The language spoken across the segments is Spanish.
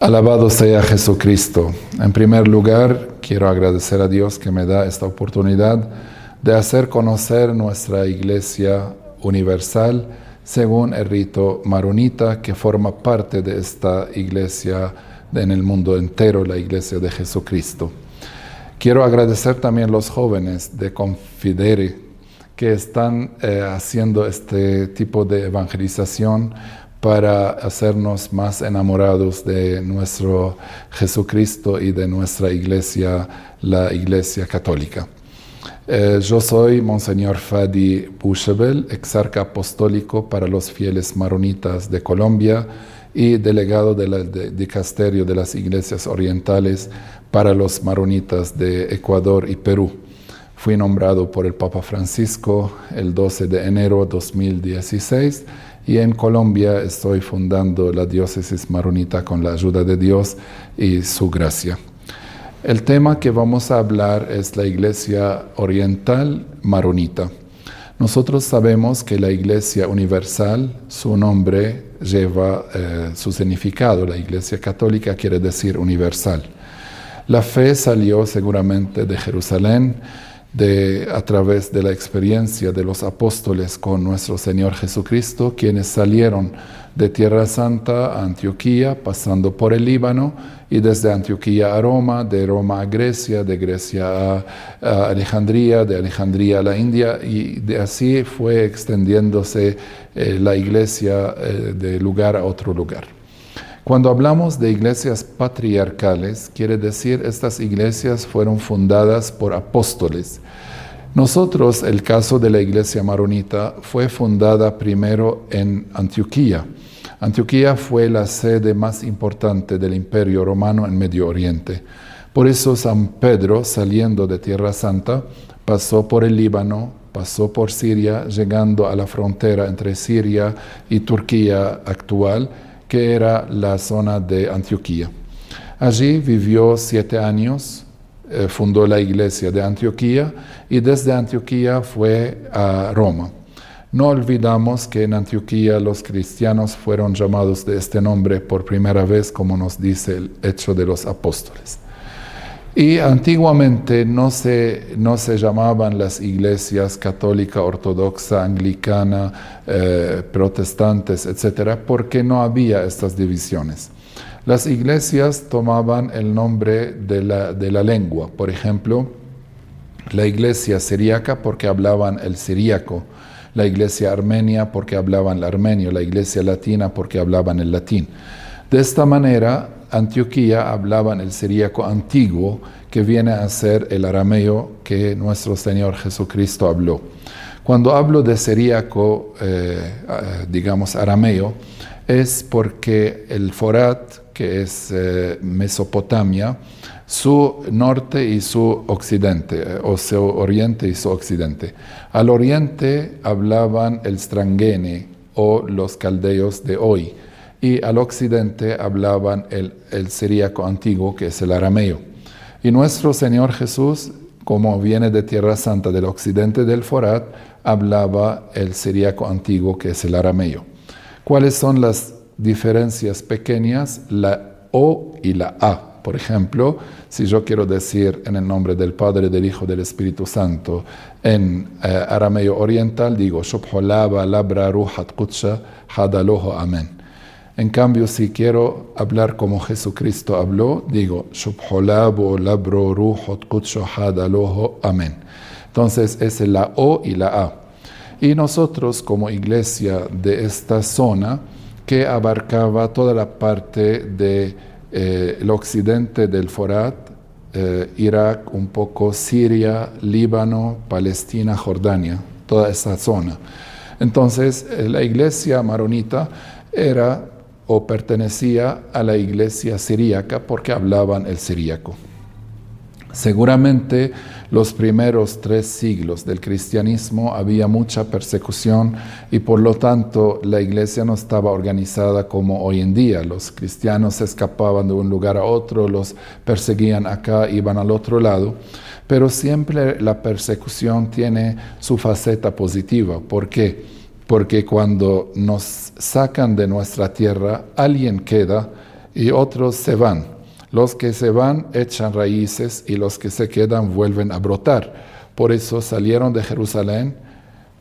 Alabado sea Jesucristo. En primer lugar, quiero agradecer a Dios que me da esta oportunidad de hacer conocer nuestra Iglesia Universal según el rito maronita, que forma parte de esta Iglesia en el mundo entero, la Iglesia de Jesucristo. Quiero agradecer también a los jóvenes de Confidere que están haciendo este tipo de evangelización para hacernos más enamorados de nuestro Jesucristo y de nuestra iglesia, la Iglesia Católica. Yo soy Monseñor Fadi Bushebel, exarca apostólico para los fieles maronitas de Colombia y delegado del dicasterio de las iglesias orientales para los maronitas de Ecuador y Perú. Fui nombrado por el Papa Francisco el 12 de enero de 2016 y en Colombia estoy fundando la diócesis maronita con la ayuda de Dios y su gracia. El tema que vamos a hablar es la Iglesia Oriental Maronita. Nosotros sabemos que la Iglesia Universal, su nombre lleva su significado. La Iglesia Católica quiere decir universal. La fe salió seguramente de Jerusalén, a través de la experiencia de los apóstoles con nuestro Señor Jesucristo, quienes salieron de Tierra Santa a Antioquía, pasando por el Líbano, y desde Antioquía a Roma, de Roma a Grecia, de Grecia a Alejandría, de Alejandría a la India, y de así fue extendiéndose la iglesia de lugar a otro lugar. Cuando hablamos de iglesias patriarcales, quiere decir estas iglesias fueron fundadas por apóstoles. Nosotros, el caso de la iglesia maronita, fue fundada primero en Antioquía. Antioquía fue la sede más importante del Imperio Romano en Medio Oriente. Por eso San Pedro, saliendo de Tierra Santa, pasó por el Líbano, pasó por Siria, llegando a la frontera entre Siria y Turquía actual, que era la zona de Antioquía. Allí vivió 7 años, fundó la iglesia de Antioquía y desde Antioquía fue a Roma. No olvidamos que en Antioquía los cristianos fueron llamados de este nombre por primera vez, como nos dice el Hecho de los Apóstoles. Y antiguamente no se llamaban las iglesias católica, ortodoxa, anglicana, protestantes, etcétera, porque no había estas divisiones. Las iglesias tomaban el nombre de la lengua. Por ejemplo, la iglesia siríaca porque hablaban el siríaco, la iglesia armenia porque hablaban el armenio, la iglesia latina porque hablaban el latín. De esta manera, Antioquía hablaban el siríaco antiguo, que viene a ser el arameo que nuestro Señor Jesucristo habló. Cuando hablo de siríaco, digamos arameo, es porque el Forat, que es Mesopotamia, su norte y su occidente, o su oriente y su occidente. Al oriente hablaban el Strangene o los caldeos de hoy, y al occidente hablaban el siríaco antiguo, que es el arameo. Y nuestro Señor Jesús, como viene de Tierra Santa, del occidente del Forat, hablaba el siríaco antiguo, que es el arameo. ¿Cuáles son las diferencias pequeñas? La O y la A. Por ejemplo, si yo quiero decir en el nombre del Padre, del Hijo, del Espíritu Santo, en arameo oriental, digo, Shubholaba labra ruhat kutsha hadaloho amen. En cambio, si quiero hablar como Jesucristo habló, digo, Shubholabo labro ruhot kutsho hadaloho amen. Entonces, es la O y la A. Y nosotros, como iglesia de esta zona, que abarcaba toda la parte del occidente del Forat, Irak, un poco Siria, Líbano, Palestina, Jordania, toda esa zona. Entonces, la iglesia maronita era o pertenecía a la iglesia siríaca porque hablaban el siríaco. Seguramente los primeros 3 siglos del cristianismo había mucha persecución y por lo tanto la iglesia no estaba organizada como hoy en día. Los cristianos escapaban de un lugar a otro, los perseguían acá, iban al otro lado, pero siempre la persecución tiene su faceta positiva. ¿Por qué? Porque cuando nos sacan de nuestra tierra, alguien queda y otros se van. Los que se van echan raíces y los que se quedan vuelven a brotar. Por eso salieron de Jerusalén,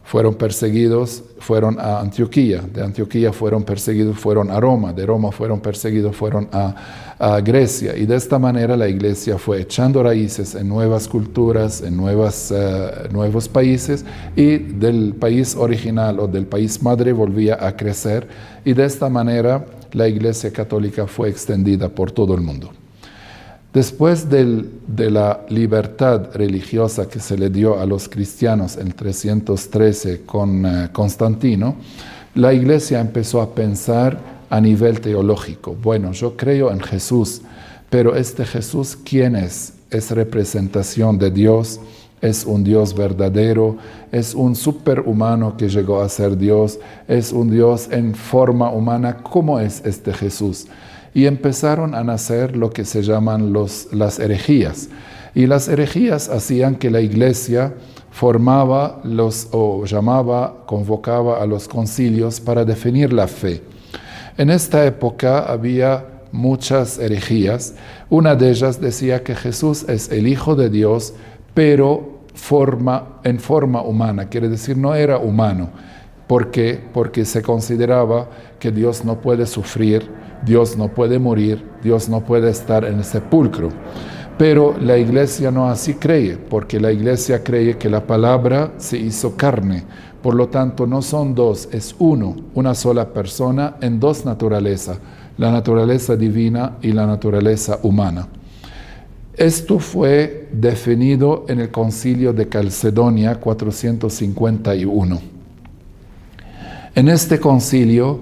fueron perseguidos, fueron a Antioquía, de Antioquía fueron perseguidos, fueron a Roma, de Roma fueron perseguidos, fueron a Grecia. Y de esta manera la iglesia fue echando raíces en nuevas culturas, en nuevos países, y del país original o del país madre volvía a crecer. Y de esta manera la iglesia católica fue extendida por todo el mundo. Después de la libertad religiosa que se le dio a los cristianos en 313 con Constantino, la iglesia empezó a pensar a nivel teológico. Bueno, yo creo en Jesús, pero este Jesús, ¿quién es? Es representación de Dios, es un Dios verdadero, es un superhumano que llegó a ser Dios, es un Dios en forma humana. ¿Cómo es este Jesús? Y empezaron a nacer lo que se llaman las herejías. Y las herejías hacían que la iglesia convocaba a los concilios para definir la fe. En esta época había muchas herejías. Una de ellas decía que Jesús es el Hijo de Dios, pero en forma humana, quiere decir no era humano. ¿Por qué? Porque se consideraba que Dios no puede sufrir, Dios no puede morir, Dios no puede estar en el sepulcro. Pero la iglesia no así cree, porque la iglesia cree que la palabra se hizo carne. Por lo tanto, no son dos, es uno, una sola persona en dos naturalezas, la naturaleza divina y la naturaleza humana. Esto fue definido en el Concilio de Calcedonia 451. En este concilio,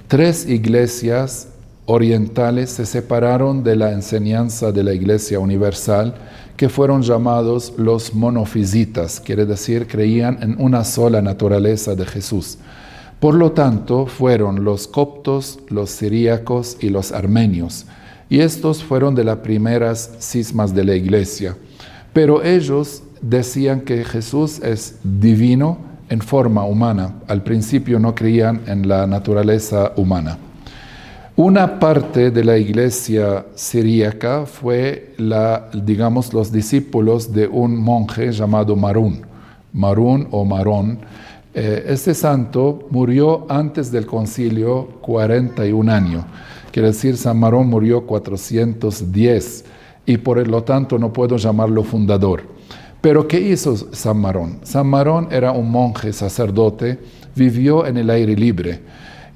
3 iglesias orientales se separaron de la enseñanza de la Iglesia Universal, que fueron llamados los monofisitas, quiere decir creían en una sola naturaleza de Jesús. Por lo tanto, fueron los coptos, los siríacos y los armenios, y estos fueron de las primeras cismas de la Iglesia. Pero ellos decían que Jesús es divino en forma humana. Al principio no creían en la naturaleza humana. Una parte de la iglesia siríaca fue, los discípulos de un monje llamado Marún o Marón. Este santo murió antes del concilio 41 años. Quiere decir, San Marón murió 410 y por lo tanto no puedo llamarlo fundador. Pero ¿qué hizo San Marón? San Marón era un monje sacerdote, vivió en el aire libre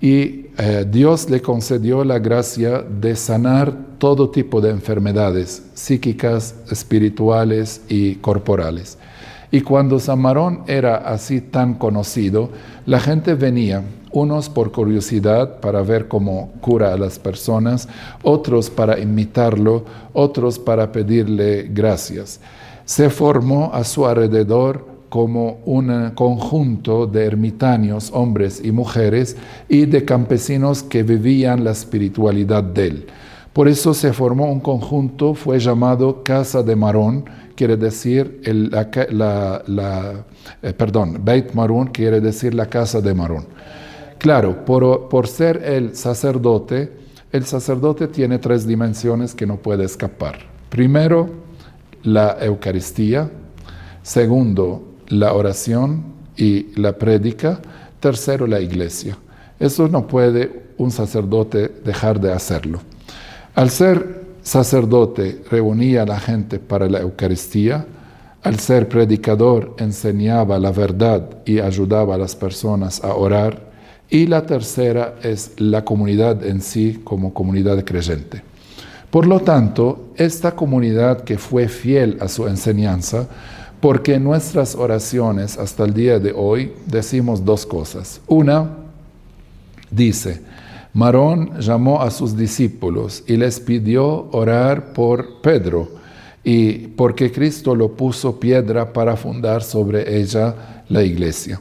y Dios le concedió la gracia de sanar todo tipo de enfermedades psíquicas, espirituales y corporales. Y cuando San Marón era así tan conocido, la gente venía, unos por curiosidad para ver cómo cura a las personas, otros para imitarlo, otros para pedirle gracias. Se formó a su alrededor como un conjunto de ermitaños, hombres y mujeres, y de campesinos que vivían la espiritualidad de él. Por eso se formó un conjunto, fue llamado Casa de Marón, quiere decir, Beit Marún quiere decir la Casa de Marón. Claro, por ser el sacerdote tiene 3 dimensiones que no puede escapar. Primero, la Eucaristía. Segundo, la oración y la prédica. Tercero, la iglesia. Eso no puede un sacerdote dejar de hacerlo. Al ser sacerdote, reunía a la gente para la Eucaristía. Al ser predicador, enseñaba la verdad y ayudaba a las personas a orar. Y la tercera es la comunidad en sí como comunidad creyente. Por lo tanto, esta comunidad que fue fiel a su enseñanza, porque en nuestras oraciones hasta el día de hoy decimos 2 cosas. Una, dice, Marón llamó a sus discípulos y les pidió orar por Pedro, y porque Cristo lo puso piedra para fundar sobre ella la iglesia.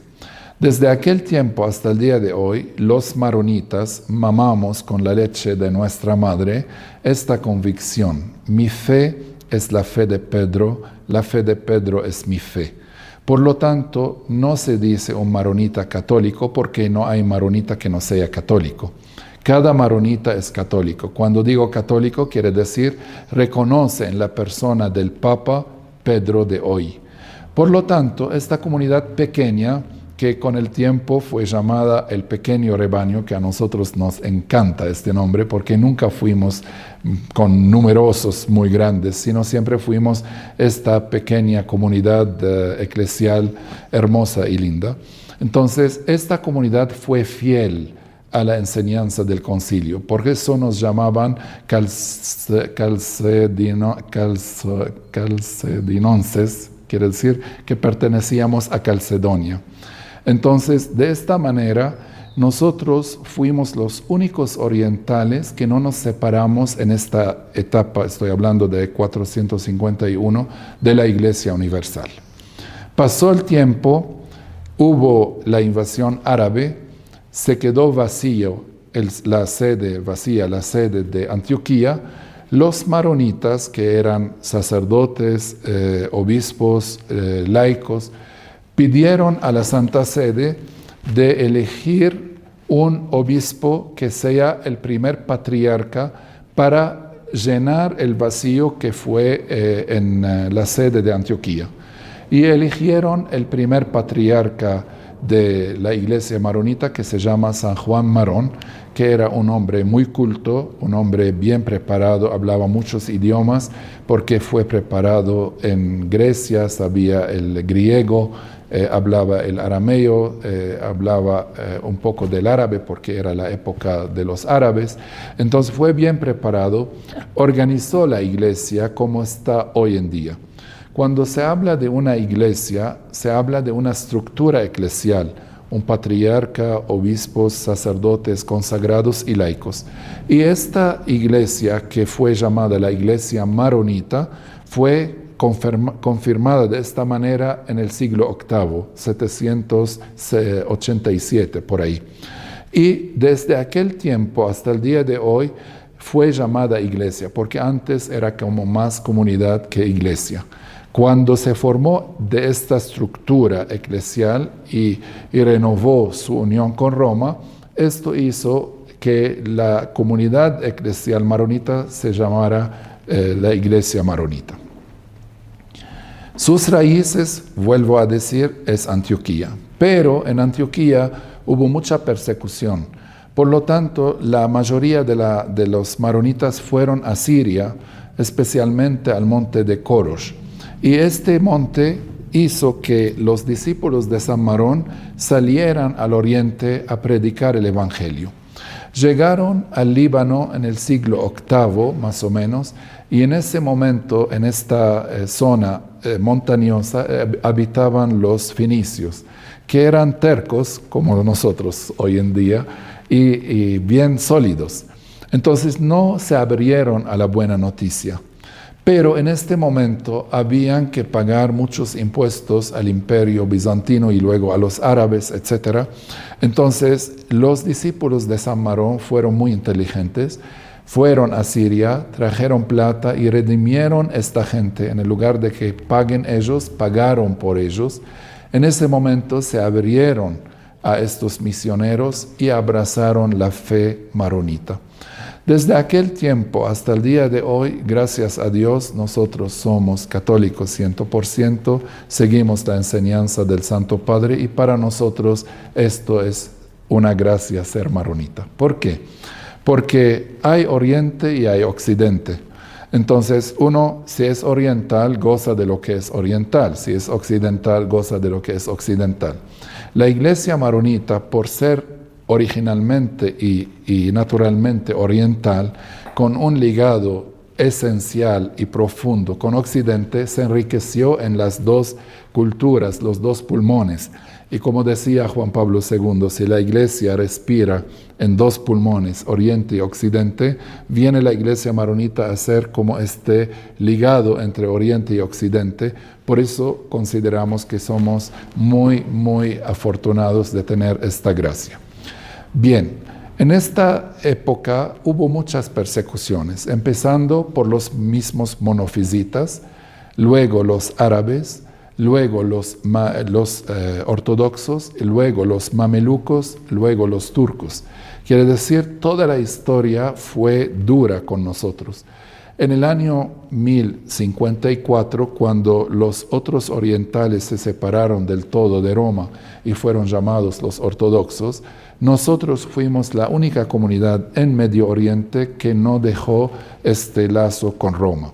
Desde aquel tiempo hasta el día de hoy, los maronitas mamamos con la leche de nuestra madre esta convicción. Mi fe es la fe de Pedro, la fe de Pedro es mi fe. Por lo tanto, no se dice un maronita católico porque no hay maronita que no sea católico. Cada maronita es católico. Cuando digo católico, quiere decir reconoce en la persona del Papa Pedro de hoy. Por lo tanto, esta comunidad pequeña, que con el tiempo fue llamada el pequeño rebaño, que a nosotros nos encanta este nombre, porque nunca fuimos con numerosos muy grandes, sino siempre fuimos esta pequeña comunidad eclesial hermosa y linda. Entonces, esta comunidad fue fiel a la enseñanza del concilio, por eso nos llamaban calcedinenses, quiere decir que pertenecíamos a Calcedonia. Entonces, de esta manera, nosotros fuimos los únicos orientales que no nos separamos en esta etapa, estoy hablando de 451, de la Iglesia Universal. Pasó el tiempo, hubo la invasión árabe, se quedó la sede de Antioquía. Los maronitas, que eran sacerdotes, obispos, laicos, pidieron a la Santa Sede de elegir un obispo que sea el primer patriarca para llenar el vacío que fue en la sede de Antioquía. Y eligieron el primer patriarca de la iglesia maronita, que se llama San Juan Marón, que era un hombre muy culto, un hombre bien preparado, hablaba muchos idiomas porque fue preparado en Grecia, sabía el griego, hablaba el arameo, hablaba un poco del árabe porque era la época de los árabes. Entonces fue bien preparado, organizó la iglesia como está hoy en día. Cuando se habla de una iglesia, se habla de una estructura eclesial, un patriarca, obispos, sacerdotes, consagrados y laicos. Y esta iglesia, que fue llamada la iglesia maronita, fue confirmada de esta manera en el siglo VIII, 787 por ahí. Y desde aquel tiempo hasta el día de hoy fue llamada iglesia, porque antes era como más comunidad que iglesia. Cuando se formó de esta estructura eclesial y renovó su unión con Roma, esto hizo que la comunidad eclesial maronita se llamara la iglesia maronita. Sus raíces, vuelvo a decir, es Antioquía. Pero en Antioquía hubo mucha persecución. Por lo tanto, la mayoría de los maronitas fueron a Siria, especialmente al monte de Korosh. Y este monte hizo que los discípulos de San Marón salieran al oriente a predicar el Evangelio. Llegaron al Líbano en el siglo VIII, más o menos, y en ese momento, en esta zona montañosa, habitaban los fenicios, que eran tercos, como nosotros hoy en día, y bien sólidos. Entonces no se abrieron a la buena noticia. Pero en este momento habían que pagar muchos impuestos al imperio bizantino y luego a los árabes, etc. Entonces los discípulos de San Marón fueron muy inteligentes, fueron a Siria, trajeron plata y redimieron a esta gente. En el lugar de que paguen ellos, pagaron por ellos. En ese momento se abrieron a estos misioneros y abrazaron la fe maronita. Desde aquel tiempo hasta el día de hoy, gracias a Dios, nosotros somos católicos 100%, seguimos la enseñanza del Santo Padre y para nosotros esto es una gracia ser maronita. ¿Por qué? Porque hay oriente y hay occidente. Entonces uno, si es oriental, goza de lo que es oriental, si es occidental, goza de lo que es occidental. La iglesia maronita, por ser originalmente y naturalmente oriental, con un ligado esencial y profundo con Occidente, se enriqueció en las dos culturas, los dos pulmones. Y como decía Juan Pablo II, si la iglesia respira en dos pulmones, Oriente y Occidente, viene la iglesia maronita a ser como este ligado entre Oriente y Occidente. Por eso consideramos que somos muy, muy afortunados de tener esta gracia. Bien, en esta época hubo muchas persecuciones, empezando por los mismos monofisitas, luego los árabes, luego los ortodoxos, luego los mamelucos, luego los turcos, Quiere decir, toda la historia fue dura con nosotros. En el año 1054, cuando los otros orientales se separaron del todo de Roma y fueron llamados los ortodoxos, nosotros fuimos la única comunidad en Medio Oriente que no dejó este lazo con Roma.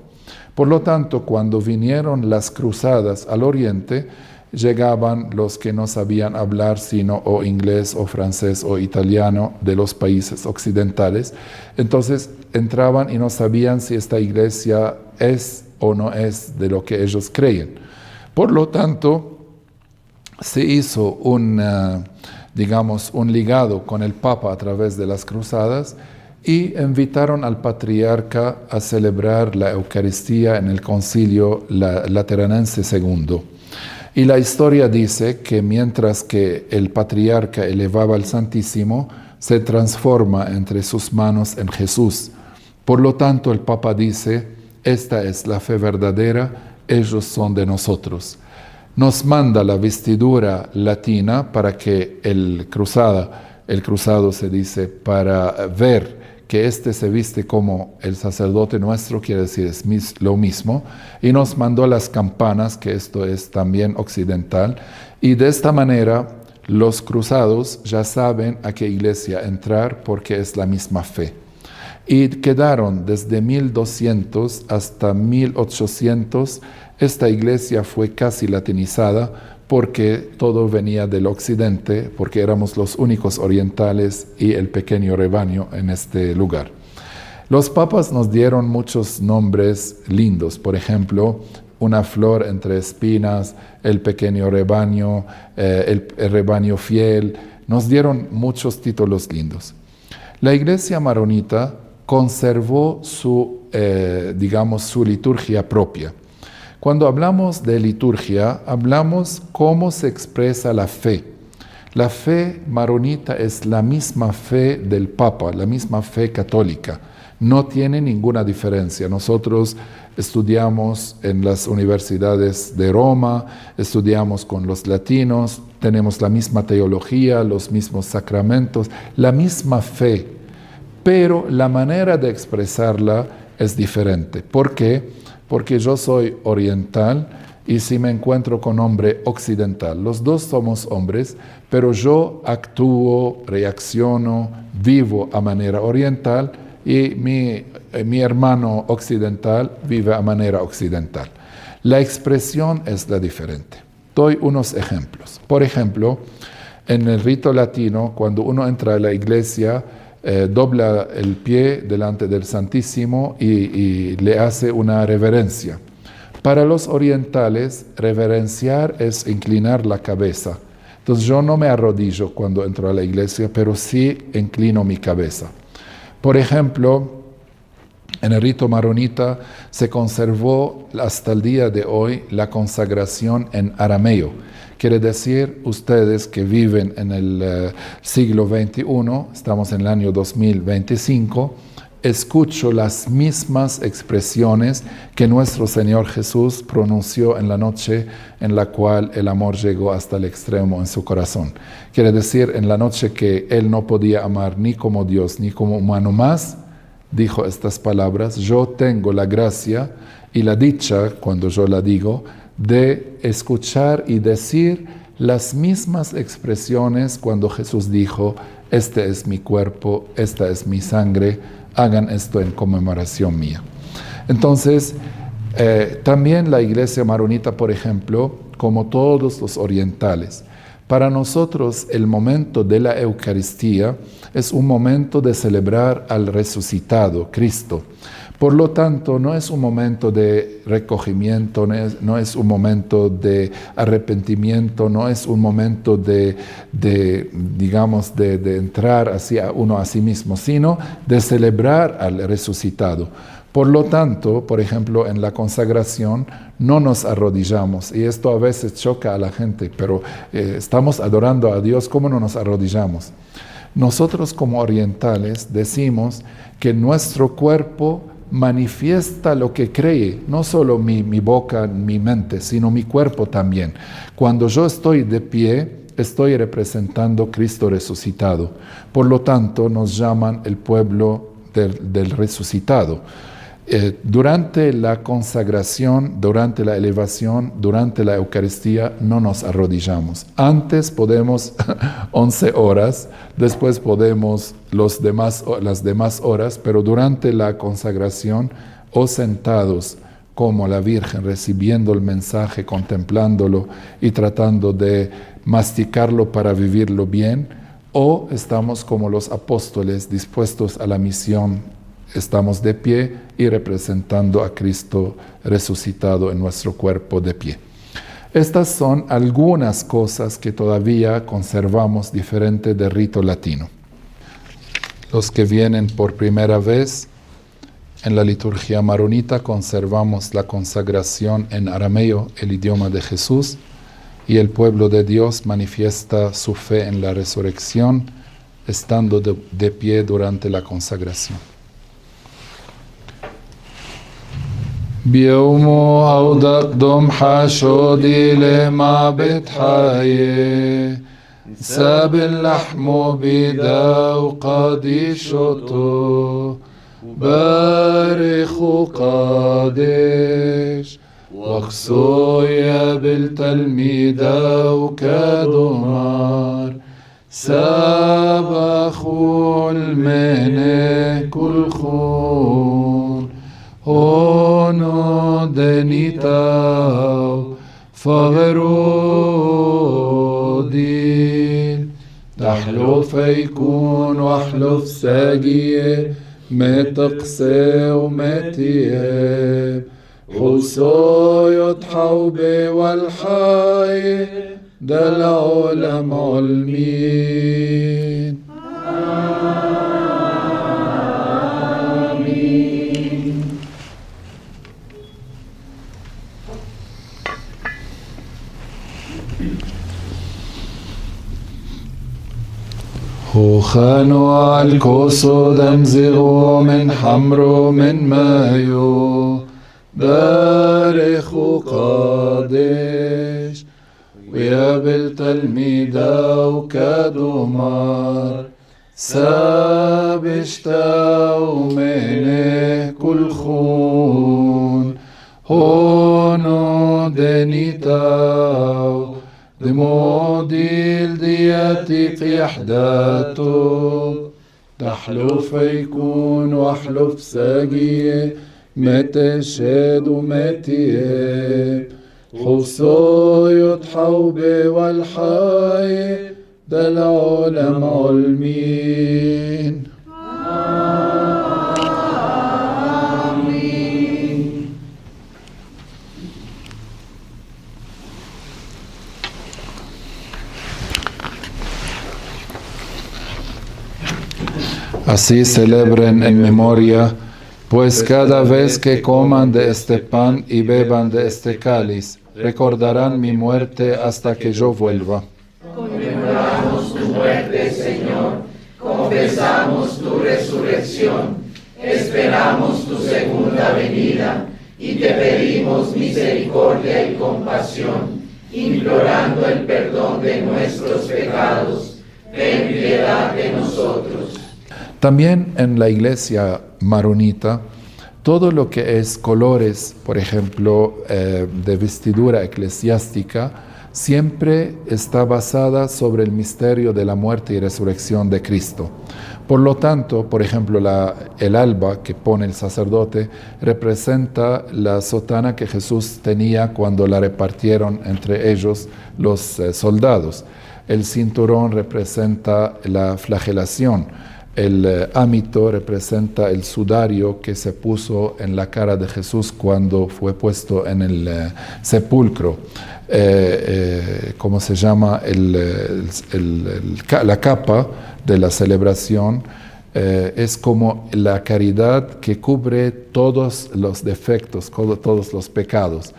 Por lo tanto, cuando vinieron las cruzadas al Oriente, llegaban los que no sabían hablar sino o inglés o francés o italiano de los países occidentales. Entonces entraban y no sabían si esta iglesia es o no es de lo que ellos creen. Por lo tanto, se hizo un ligado con el Papa a través de las cruzadas y invitaron al patriarca a celebrar la Eucaristía en el Concilio Lateranense II. Y la historia dice que mientras que el patriarca elevaba al Santísimo, se transforma entre sus manos en Jesús. Por lo tanto, el Papa dice, esta es la fe verdadera, ellos son de nosotros. Nos manda la vestidura latina para que el cruzado se dice, para ver que este se viste como el sacerdote nuestro, quiere decir es lo mismo, y nos mandó las campanas, que esto es también occidental, y de esta manera los cruzados ya saben a qué iglesia entrar porque es la misma fe. Y quedaron desde 1200 hasta 1800, esta iglesia fue casi latinizada, porque todo venía del occidente, porque éramos los únicos orientales y el pequeño rebaño en este lugar. Los papas nos dieron muchos nombres lindos, por ejemplo, una flor entre espinas, el pequeño rebaño, el rebaño fiel, nos dieron muchos títulos lindos. La iglesia maronita conservó su liturgia propia. Cuando hablamos de liturgia, hablamos cómo se expresa la fe. La fe maronita es la misma fe del Papa, la misma fe católica. No tiene ninguna diferencia. Nosotros estudiamos en las universidades de Roma, estudiamos con los latinos, tenemos la misma teología, los mismos sacramentos, la misma fe, pero la manera de expresarla es diferente. ¿Por qué? Porque yo soy oriental y si me encuentro con hombre occidental, los dos somos hombres, pero yo actúo, reacciono, vivo a manera oriental y mi hermano occidental vive a manera occidental. La expresión es la diferente. Doy unos ejemplos. Por ejemplo, en el rito latino, cuando uno entra a la iglesia, dobla el pie delante del Santísimo y le hace una reverencia. Para los orientales, reverenciar es inclinar la cabeza. Entonces yo no me arrodillo cuando entro a la iglesia, pero sí inclino mi cabeza. Por ejemplo, en el rito maronita se conservó hasta el día de hoy la consagración en arameo. Quiere decir, ustedes que viven en el siglo XXI, estamos en el año 2025, escucho las mismas expresiones que nuestro Señor Jesús pronunció en la noche en la cual el amor llegó hasta el extremo en su corazón. Quiere decir, en la noche que Él no podía amar ni como Dios ni como humano más, dijo estas palabras, yo tengo la gracia y la dicha, cuando yo la digo, de escuchar y decir las mismas expresiones cuando Jesús dijo, este es mi cuerpo, esta es mi sangre, hagan esto en conmemoración mía. Entonces, también la iglesia maronita, por ejemplo, como todos los orientales, para nosotros el momento de la Eucaristía es un momento de celebrar al resucitado, Cristo. Por lo tanto, no es un momento de recogimiento, no es un momento de arrepentimiento, no es un momento de entrar hacia uno a sí mismo, sino de celebrar al resucitado. Por lo tanto, por ejemplo, en la consagración no nos arrodillamos, y esto a veces choca a la gente, pero estamos adorando a Dios, ¿cómo no nos arrodillamos? Nosotros como orientales decimos que nuestro cuerpo manifiesta lo que cree, no solo mi boca, mi mente, sino mi cuerpo también. Cuando yo estoy de pie, estoy representando a Cristo resucitado. Por lo tanto, nos llaman el pueblo del resucitado. Durante la consagración, durante la elevación, durante la Eucaristía, no nos arrodillamos. Antes podemos 11 horas, después podemos las demás horas, pero durante la consagración o sentados como la Virgen, recibiendo el mensaje, contemplándolo y tratando de masticarlo para vivirlo bien, o estamos como los apóstoles dispuestos a la misión. Estamos de pie y representando a Cristo resucitado en nuestro cuerpo de pie. Estas son algunas cosas que todavía conservamos diferente del rito latino. Los que vienen por primera vez, en la liturgia maronita conservamos la consagración en arameo, el idioma de Jesús, y el pueblo de Dios manifiesta su fe en la resurrección, estando de pie durante la consagración. بيوم أودق دم حشودي لما بتحايه ساب اللحم بيدا وقديشته بارخ وقادش وخصويا بالتلميذة وكدمار ساب أخو المهنة كل خون هونو دنيتاو فغرودي تحلف يكون واحلف ساقية متقسي ومتياب حسو يضحوبي والحي ده العلم علمين وخانوا على الكوسو دمزغوا من حمرو من مايو بارخ وقادش ويا بالتلميذة وكدمار سابشتا ومنه كل خون هونو دنيتاو دموديل دياتيق يحداتو تحلف يكون واحلف ساقية متشاد ومتياب حسو يضحوبي والحي ده العلم علمين Así celebren en memoria, pues cada vez que coman de este pan y beban de este cáliz, recordarán mi muerte hasta que yo vuelva. Conmemoramos tu muerte, Señor, confesamos tu resurrección, esperamos tu segunda venida y te pedimos misericordia y compasión, implorando el perdón de nuestros pecados. Ten piedad de nosotros. También en la iglesia maronita, todo lo que es colores, por ejemplo, de vestidura eclesiástica, siempre está basada sobre el misterio de la muerte y resurrección de Cristo. Por lo tanto, por ejemplo, el alba que pone el sacerdote representa la sotana que Jesús tenía cuando la repartieron entre ellos los soldados. El cinturón representa la flagelación. El ámito representa el sudario que se puso en la cara de Jesús cuando fue puesto en el sepulcro. ¿Cómo se llama? La capa de la celebración es como la caridad que cubre todos los defectos, todos los pecados.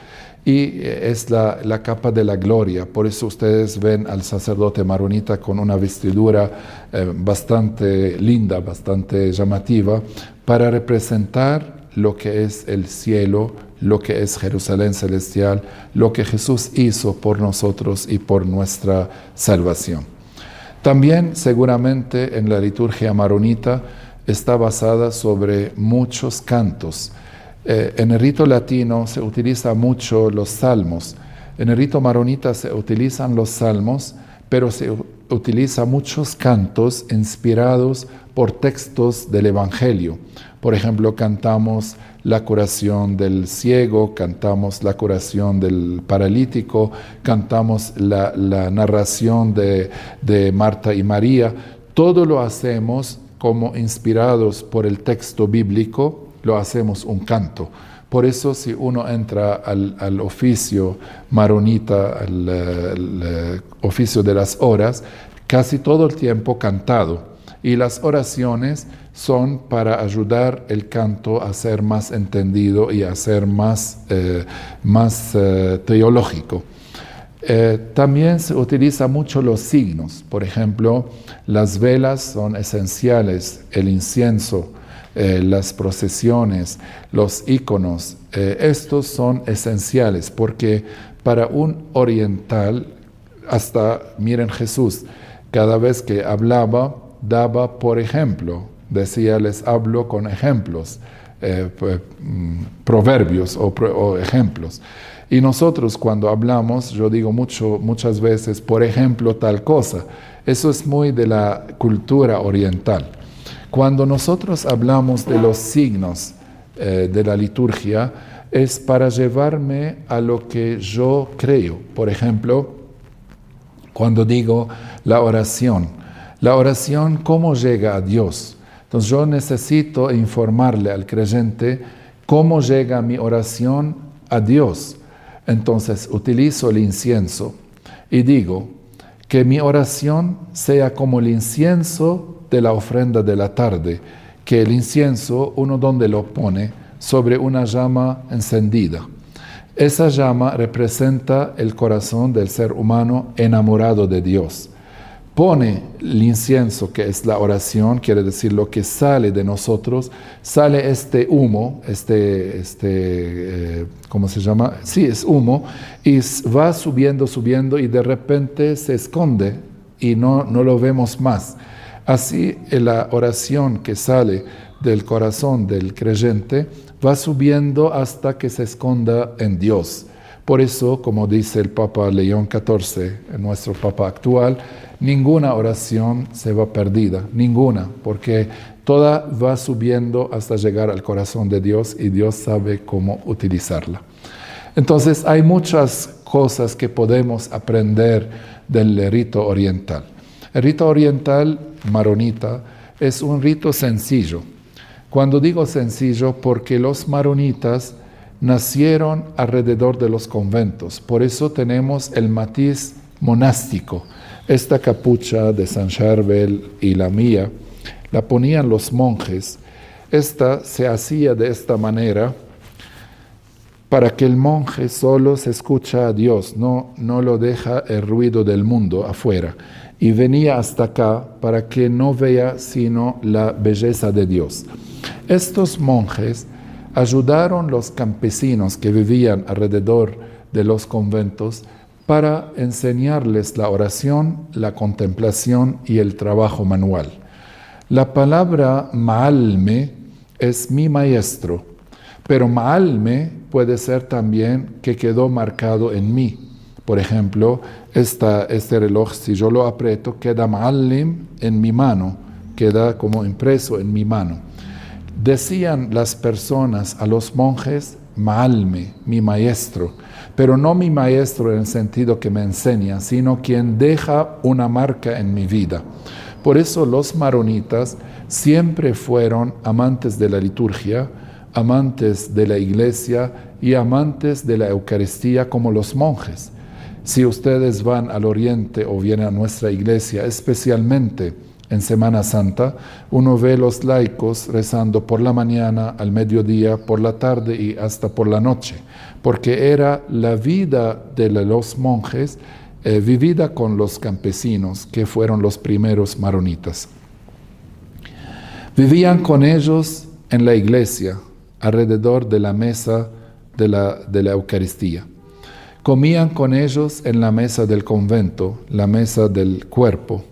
Y es la capa de la gloria. Por eso ustedes ven al sacerdote maronita con una vestidura bastante linda, bastante llamativa, para representar lo que es el cielo, lo que es Jerusalén celestial, lo que Jesús hizo por nosotros y por nuestra salvación. También seguramente en la liturgia maronita está basada sobre muchos cantos. En el rito latino se utiliza mucho los salmos. En el rito maronita se utilizan los salmos, pero se utiliza muchos cantos inspirados por textos del Evangelio. Por ejemplo, cantamos la curación del ciego, cantamos la curación del paralítico, cantamos la narración de Marta y María. Todo lo hacemos como inspirados por el texto bíblico, lo hacemos un canto. Por eso si uno entra al oficio maronita, al oficio de las horas, casi todo el tiempo cantado. Y las oraciones son para ayudar el canto a ser más entendido y a ser más teológico. También se utiliza mucho los signos. Por ejemplo, las velas son esenciales, el incienso, las procesiones, los íconos, estos son esenciales porque para un oriental, hasta miren Jesús, cada vez que hablaba, daba por ejemplo, decía les hablo con ejemplos, proverbios o ejemplos. Y nosotros cuando hablamos, yo digo muchas veces, por ejemplo, tal cosa. Eso es muy de la cultura oriental. Cuando nosotros hablamos de los signos de la liturgia, es para llevarme a lo que yo creo. Por ejemplo, cuando digo la oración, ¿cómo llega a Dios? Entonces yo necesito informarle al creyente cómo llega mi oración a Dios. Entonces utilizo el incienso y digo que mi oración sea como el incienso de la ofrenda de la tarde, que el incienso, uno donde lo pone, sobre una llama encendida. Esa llama representa el corazón del ser humano enamorado de Dios. Pone el incienso, que es la oración, quiere decir lo que sale de nosotros, sale este humo, ¿cómo se llama? Sí, es humo, y va subiendo y de repente se esconde y no lo vemos más. Así la oración que sale del corazón del creyente va subiendo hasta que se esconda en Dios. Por eso, como dice el Papa León XIV, nuestro Papa actual, ninguna oración se va perdida, ninguna, porque toda va subiendo hasta llegar al corazón de Dios y Dios sabe cómo utilizarla. Entonces, hay muchas cosas que podemos aprender del rito oriental. El rito oriental maronita es un rito sencillo. Cuando digo sencillo, porque los maronitas nacieron alrededor de los conventos. Por eso tenemos el matiz monástico. Esta capucha de San Charbel y la mía la ponían los monjes. Esta se hacía de esta manera para que el monje solo se escucha a Dios, no lo deja el ruido del mundo afuera. Y venía hasta acá para que no vea sino la belleza de Dios. Estos monjes ayudaron a los campesinos que vivían alrededor de los conventos para enseñarles la oración, la contemplación y el trabajo manual. La palabra ma'alme es mi maestro, pero ma'alme puede ser también que quedó marcado en mí. Por ejemplo, este reloj, si yo lo aprieto, queda ma'allim en mi mano, queda como impreso en mi mano. Decían las personas a los monjes, ma'alme, mi maestro, pero no mi maestro en el sentido que me enseña, sino quien deja una marca en mi vida. Por eso los maronitas siempre fueron amantes de la liturgia, amantes de la iglesia y amantes de la Eucaristía como los monjes. Si ustedes van al oriente o vienen a nuestra iglesia, especialmente en Semana Santa, uno ve los laicos rezando por la mañana, al mediodía, por la tarde y hasta por la noche, porque era la vida de los monjes vivida con los campesinos, que fueron los primeros maronitas. Vivían con ellos en la iglesia, alrededor de la mesa de la Eucaristía. Comían con ellos en la mesa del convento, la mesa del cuerpo,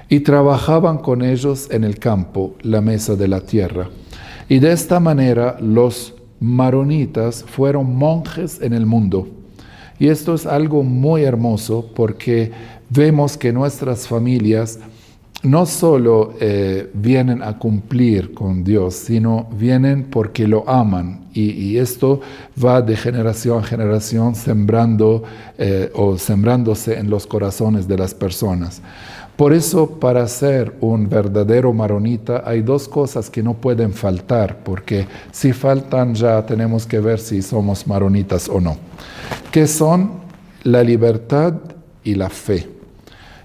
y trabajaban con ellos en el campo, la mesa de la tierra. Y de esta manera los maronitas fueron monjes en el mundo. Y esto es algo muy hermoso porque vemos que nuestras familias no solo vienen a cumplir con Dios, sino vienen porque lo aman. Y esto va de generación a generación sembrándose en los corazones de las personas. Por eso, para ser un verdadero maronita, hay dos cosas que no pueden faltar, porque si faltan ya tenemos que ver si somos maronitas o no, que son la libertad y la fe.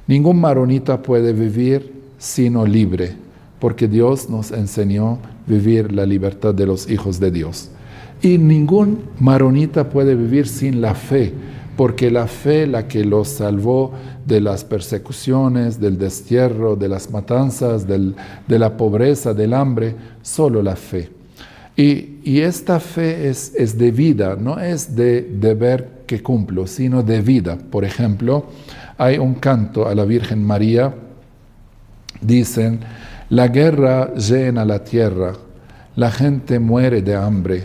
Ningún maronita puede vivir sino libre, porque Dios nos enseñó vivir la libertad de los hijos de Dios. Y ningún maronita puede vivir sin la fe, porque la fe la que los salvó de las persecuciones, del destierro, de las matanzas, de la pobreza, del hambre, solo la fe. Y esta fe es de vida, no es de deber que cumplo, sino de vida. Por ejemplo, hay un canto a la Virgen María, dicen: la guerra llena la tierra, la gente muere de hambre,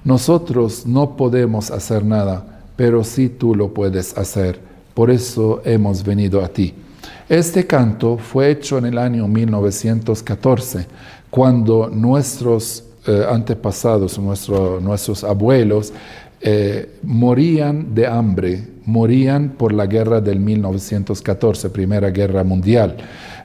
nosotros no podemos hacer nada, pero sí tú lo puedes hacer, por eso hemos venido a ti. Este canto fue hecho en el año 1914, cuando nuestros antepasados, nuestros abuelos, morían de hambre, morían por la guerra del 1914, Primera Guerra Mundial.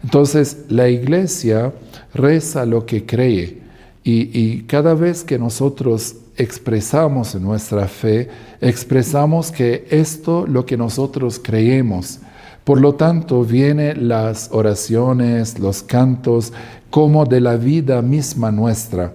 Entonces, la Iglesia reza lo que cree, y cada vez que nosotros expresamos nuestra fe, expresamos que esto lo que nosotros creemos. Por lo tanto, vienen las oraciones, los cantos, como de la vida misma nuestra.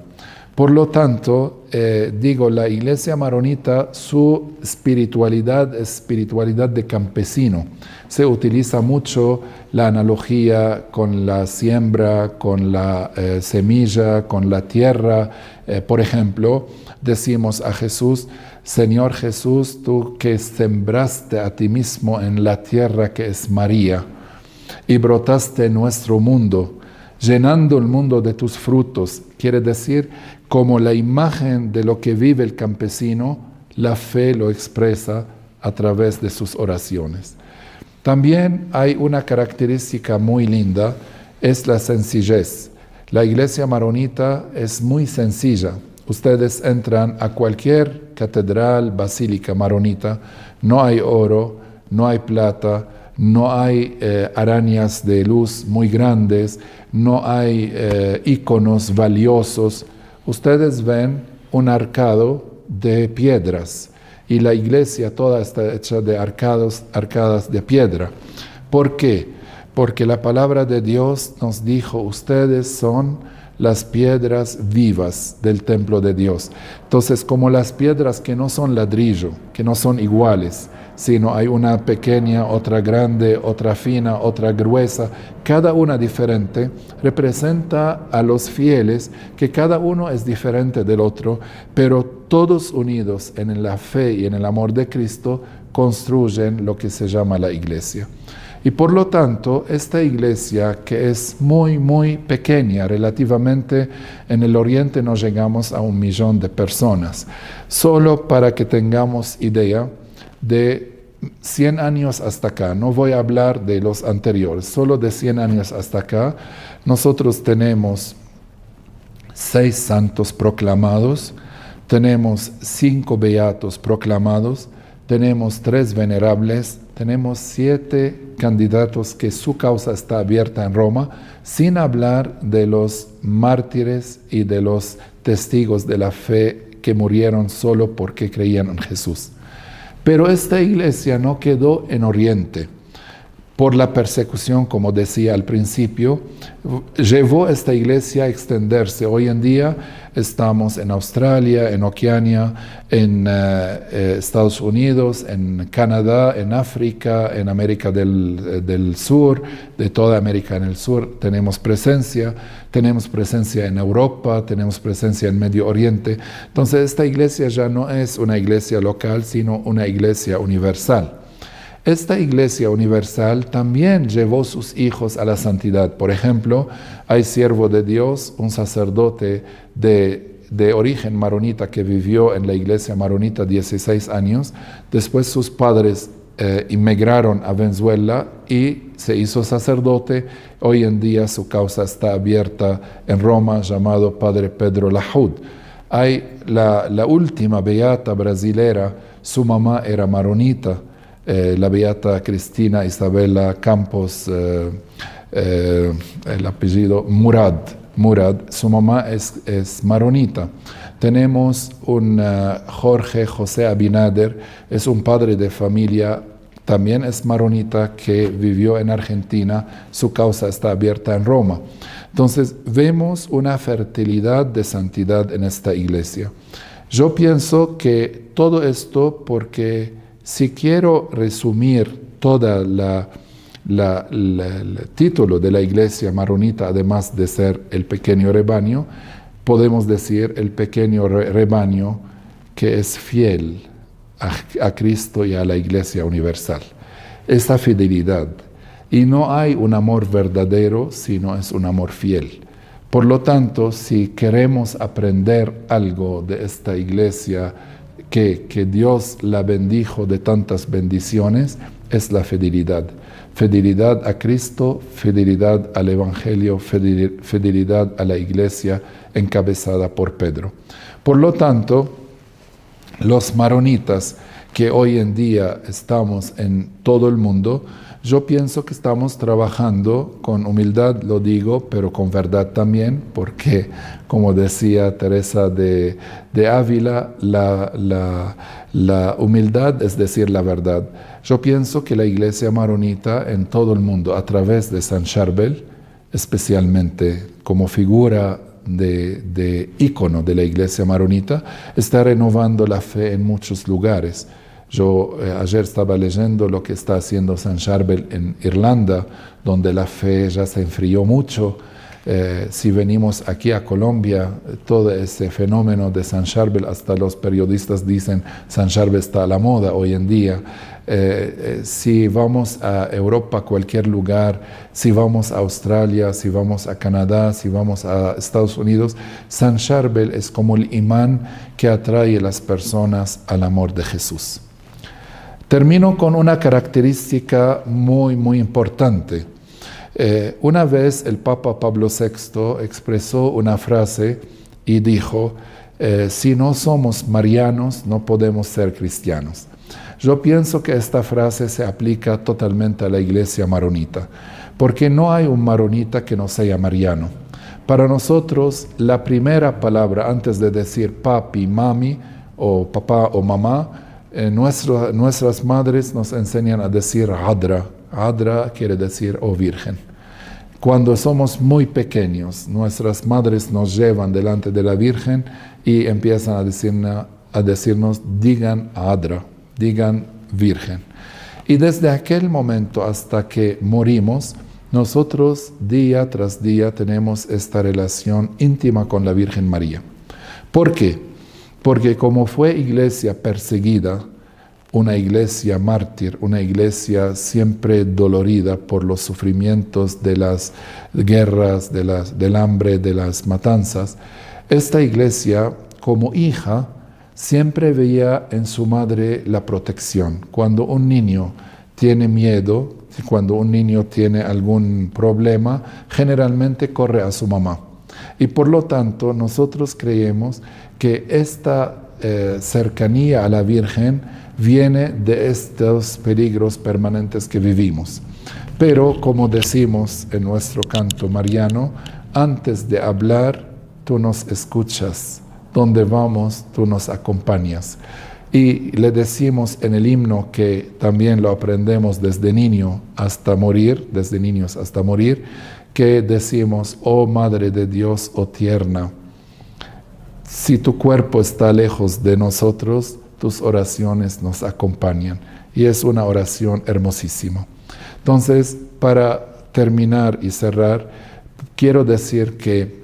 Por lo tanto, la Iglesia maronita, su espiritualidad es espiritualidad de campesino. Se utiliza mucho la analogía con la siembra, con la semilla, con la tierra. Por ejemplo, decimos a Jesús: Señor Jesús, tú que sembraste a ti mismo en la tierra que es María y brotaste en nuestro mundo, llenando el mundo de tus frutos. Quiere decir, como la imagen de lo que vive el campesino, la fe lo expresa a través de sus oraciones. También hay una característica muy linda, es la sencillez. La Iglesia maronita es muy sencilla. Ustedes entran a cualquier catedral, basílica maronita, no hay oro, no hay plata, no hay arañas de luz muy grandes, no hay íconos valiosos. Ustedes ven un arcado de piedras y la iglesia toda está hecha de arcadas de piedra. ¿Por qué? Porque la palabra de Dios nos dijo: ustedes son las piedras vivas del templo de Dios. Entonces, como las piedras que no son ladrillo, que no son iguales, sino hay una pequeña, otra grande, otra fina, otra gruesa, cada una diferente, representa a los fieles, que cada uno es diferente del otro, pero todos unidos en la fe y en el amor de Cristo, construyen lo que se llama la iglesia. Y por lo tanto, esta iglesia, que es muy, muy pequeña, relativamente en el Oriente no llegamos a 1 millón de personas. Solo para que tengamos idea, de 100 años hasta acá, no voy a hablar de los anteriores, solo de 100 años hasta acá, nosotros tenemos 6 santos proclamados, tenemos 5 beatos proclamados, tenemos 3 venerables, tenemos 7 candidatos que su causa está abierta en Roma, sin hablar de los mártires y de los testigos de la fe que murieron solo porque creían en Jesús. Pero esta iglesia no quedó en Oriente. por la persecución, como decía al principio, llevó esta iglesia a extenderse. Hoy en día estamos en Australia, en Oceanía, en Estados Unidos, en Canadá, en África, en América del Sur, de toda América en el Sur tenemos presencia en Europa, tenemos presencia en Medio Oriente. Entonces esta iglesia ya no es una iglesia local, sino una iglesia universal. Esta iglesia universal también llevó sus hijos a la santidad. Por ejemplo, hay siervo de Dios, un sacerdote de origen maronita que vivió en la iglesia maronita 16 años. Después sus padres inmigraron a Venezuela y se hizo sacerdote. Hoy en día su causa está abierta en Roma, llamado Padre Pedro Lahoud. Hay la última beata brasilera, su mamá era maronita. La beata Cristina Isabela Campos, el apellido Murad, su mamá es maronita. Tenemos un Jorge José Abinader, es un padre de familia, también es maronita, que vivió en Argentina, su causa está abierta en Roma. Entonces vemos una fertilidad de santidad en esta iglesia. Yo pienso que todo esto porque si quiero resumir todo el título de la iglesia maronita, además de ser el pequeño rebaño, podemos decir el pequeño rebaño que es fiel a Cristo y a la iglesia universal. Esa fidelidad. Y no hay un amor verdadero, sino es un amor fiel. Por lo tanto, si queremos aprender algo de esta iglesia, que Dios la bendijo de tantas bendiciones, es la fidelidad. Fidelidad a Cristo, fidelidad al Evangelio, fidelidad a la iglesia encabezada por Pedro. Por lo tanto, los maronitas que hoy en día estamos en todo el mundo, yo pienso que estamos trabajando con humildad, lo digo, pero con verdad también, porque, como decía Teresa de Ávila, la humildad es decir la verdad. Yo pienso que la iglesia maronita en todo el mundo, a través de San Charbel, especialmente como figura de ícono de la iglesia maronita, está renovando la fe en muchos lugares. Yo ayer estaba leyendo lo que está haciendo San Charbel en Irlanda, donde la fe ya se enfrió mucho. Si venimos aquí a Colombia, todo ese fenómeno de San Charbel, hasta los periodistas dicen San Charbel está a la moda hoy en día. Si vamos a Europa, cualquier lugar, si vamos a Australia, si vamos a Canadá, si vamos a Estados Unidos, San Charbel es como el imán que atrae a las personas al amor de Jesús. Termino con una característica muy, muy importante. Una vez el Papa Pablo VI expresó una frase y dijo, si no somos marianos, no podemos ser cristianos. Yo pienso que esta frase se aplica totalmente a la iglesia maronita, porque no hay un maronita que no sea mariano. Para nosotros, la primera palabra antes de decir papi, mami, o papá o mamá, nuestras madres nos enseñan a decir Adra. Adra quiere decir virgen. Cuando somos muy pequeños, nuestras madres nos llevan delante de la Virgen y empiezan a decirnos, digan Adra, digan Virgen. Y desde aquel momento hasta que morimos, nosotros día tras día tenemos esta relación íntima con la Virgen María. ¿Por qué? Porque como fue iglesia perseguida, una iglesia mártir, una iglesia siempre dolorida por los sufrimientos de las guerras, del hambre, de las matanzas, esta iglesia como hija siempre veía en su madre la protección. Cuando un niño tiene miedo, cuando un niño tiene algún problema, generalmente corre a su mamá. Y por lo tanto, nosotros creemos que esta cercanía a la Virgen viene de estos peligros permanentes que vivimos. Pero, como decimos en nuestro canto mariano, antes de hablar, tú nos escuchas. Donde vamos, tú nos acompañas. Y le decimos en el himno, que también lo aprendemos desde niños hasta morir, que decimos: oh Madre de Dios, oh tierna, si tu cuerpo está lejos de nosotros, tus oraciones nos acompañan. Y es una oración hermosísima. Entonces, para terminar y cerrar, quiero decir que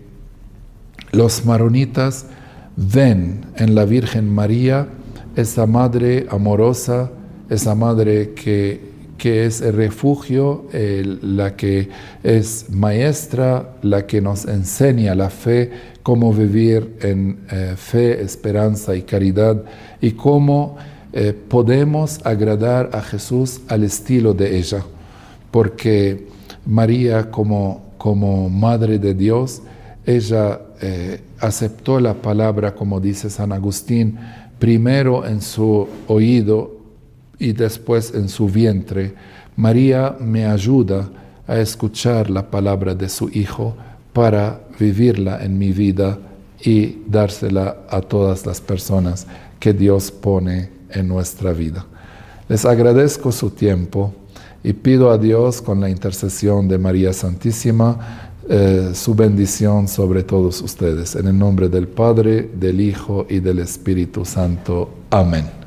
los maronitas ven en la Virgen María esa madre amorosa, esa madre que es el refugio, la que es maestra, la que nos enseña la fe, cómo vivir en fe, esperanza y caridad, y cómo podemos agradar a Jesús al estilo de ella, porque María, como Madre de Dios, ella aceptó la palabra, como dice San Agustín, primero en su oído y después en su vientre. María me ayuda a escuchar la palabra de su Hijo para vivirla en mi vida y dársela a todas las personas que Dios pone en nuestra vida. Les agradezco su tiempo y pido a Dios, con la intercesión de María Santísima, su bendición sobre todos ustedes. En el nombre del Padre, del Hijo y del Espíritu Santo. Amén.